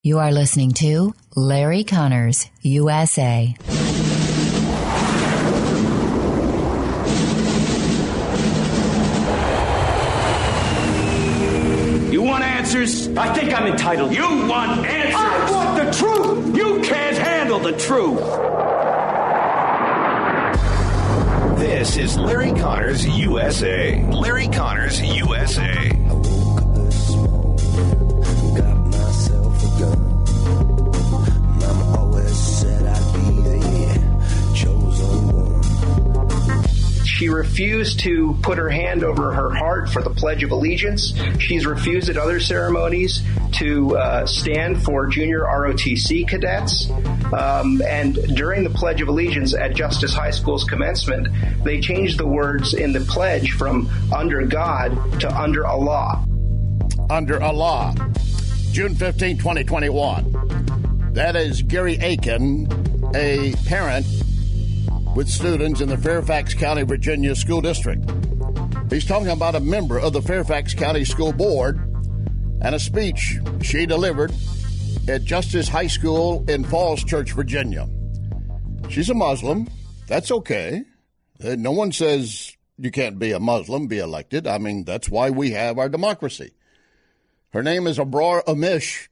You are listening to Larry Conners, USA. You want answers? I think I'm entitled. You want answers? I want the truth! You can't handle the truth! This is Larry Conners USA. Larry Conners USA. She refused to put her hand over her heart for the Pledge of Allegiance. She's refused at other ceremonies to stand for junior ROTC cadets. And during the Pledge of Allegiance at Justice High School's commencement, they changed the words in the pledge from under God to under Allah. Under Allah. June 15, 2021. That is Gary Aiken, a parent with students in the Fairfax County, Virginia School District. He's talking about a member of the Fairfax County School Board and a speech she delivered at Justice High School in Falls Church, Virginia. She's a Muslim. That's okay. No one says you can't be a Muslim, be elected. I mean, that's why we have our democracy. Her name is Abrar Amish,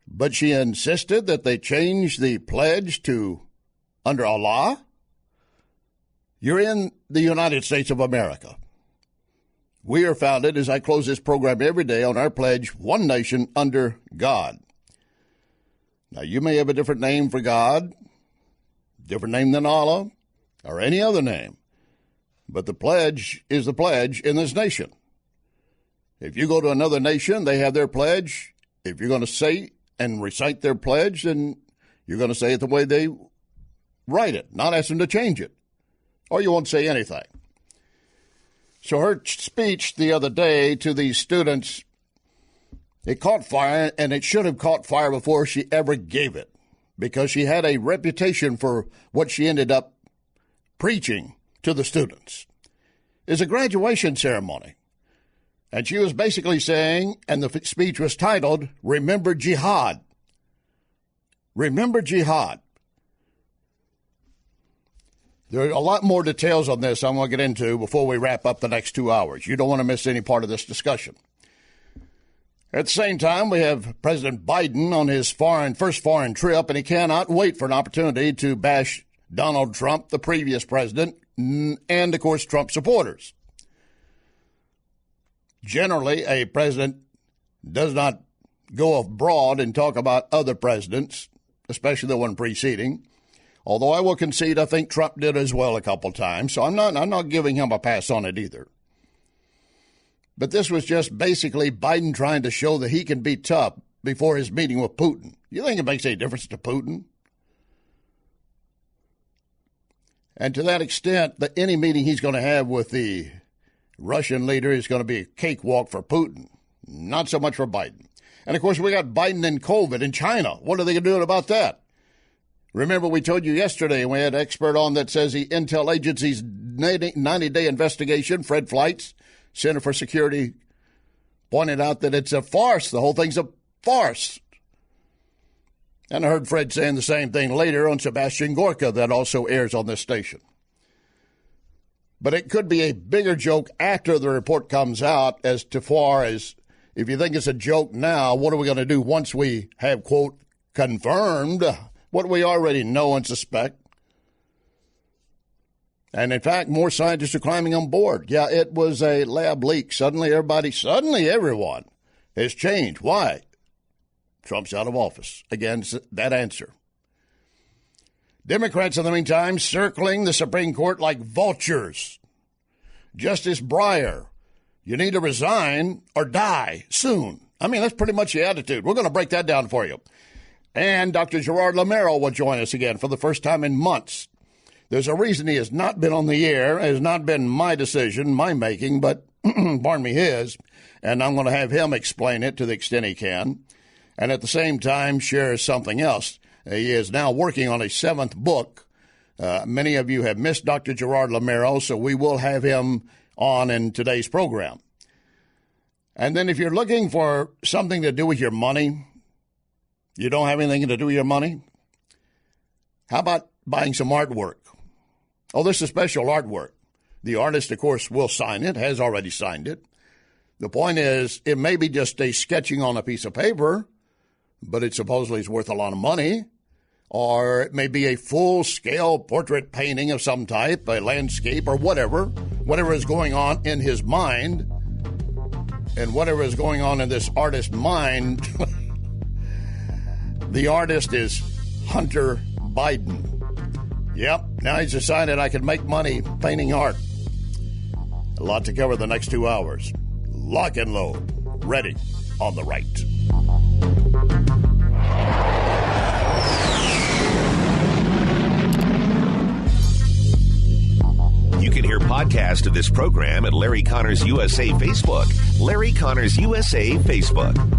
but she insisted that they change the pledge to under Allah. You're in the United States of America. We are founded, as I close this program every day, on our pledge, one nation under God. Now, you may have a different name for God, different name than Allah, or any other name, but the pledge is the pledge in this nation. If you go to another nation, they have their pledge. If you're going to say and recite their pledge, then you're going to say it the way they write it, not ask them to change it. Or you won't say anything. So her speech the other day to these students, it caught fire, and it should have caught fire before she ever gave it, because she had a reputation for what she ended up preaching to the students. It's a graduation ceremony. And she was basically saying, and the speech was titled, Remember Jihad. Remember Jihad. There are a lot more details on this I'm going to get into before we wrap up the next 2 hours. You don't want to miss any part of this discussion. At the same time, we have President Biden on his first foreign trip, and he cannot wait for an opportunity to bash Donald Trump, the previous president, and, of course, Trump supporters. Generally, a president does not go abroad and talk about other presidents, especially the one preceding. Although I will concede, I think Trump did as well a couple times, so I'm not giving him a pass on it either. But this was just basically Biden trying to show that he can be tough before his meeting with Putin. You think it makes any difference to Putin? And to that extent, that any meeting he's going to have with the Russian leader is going to be a cakewalk for Putin, not so much for Biden. And, of course, we got Biden and COVID in China. What are they going to do about that? Remember, we told you yesterday, and we had an expert on that says the intel agency's 90-day investigation, Fred Fleitz, Center for Security, pointed out that it's a farce. The whole thing's a farce. And I heard Fred saying the same thing later on Sebastian Gorka that also airs on this station. But it could be a bigger joke after the report comes out as to far as if you think it's a joke now, what are we going to do once we have, quote, confirmed what we already know and suspect? And, in fact, more scientists are climbing on board. Yeah, it was a lab leak. Suddenly everyone has changed. Why? Trump's out of office. Again, that answer. Democrats, in the meantime, circling the Supreme Court like vultures. Justice Breyer, you need to resign or die soon. I mean, that's pretty much the attitude. We're going to break that down for you. And Dr. Gerard Lamero will join us again for the first time in months. There's a reason he has not been on the air. It has not been my decision, my making, but, pardon me, his. And I'm going to have him explain it to the extent he can. And at the same time, share something else. He is now working on a 7th book. Many of you have missed Dr. Gerard Lamero, so we will have him on in today's program. And then if you're looking for something to do with your money, You don't have anything to do with your money? How about buying some artwork? Oh, this is special artwork. The artist, of course, will sign it, has already signed it. The point is, it may be just a sketching on a piece of paper, but it supposedly is worth a lot of money. Or it may be a full-scale portrait painting of some type, a landscape or whatever is going on in his mind. And whatever is going on in this artist's mind, the artist is Hunter Biden. Yep, now he's decided I can make money painting art. A lot to cover the next 2 hours. Lock and load. Ready on the right. You can hear podcast of this program at Larry Connors USA Facebook. Larry Connors USA Facebook.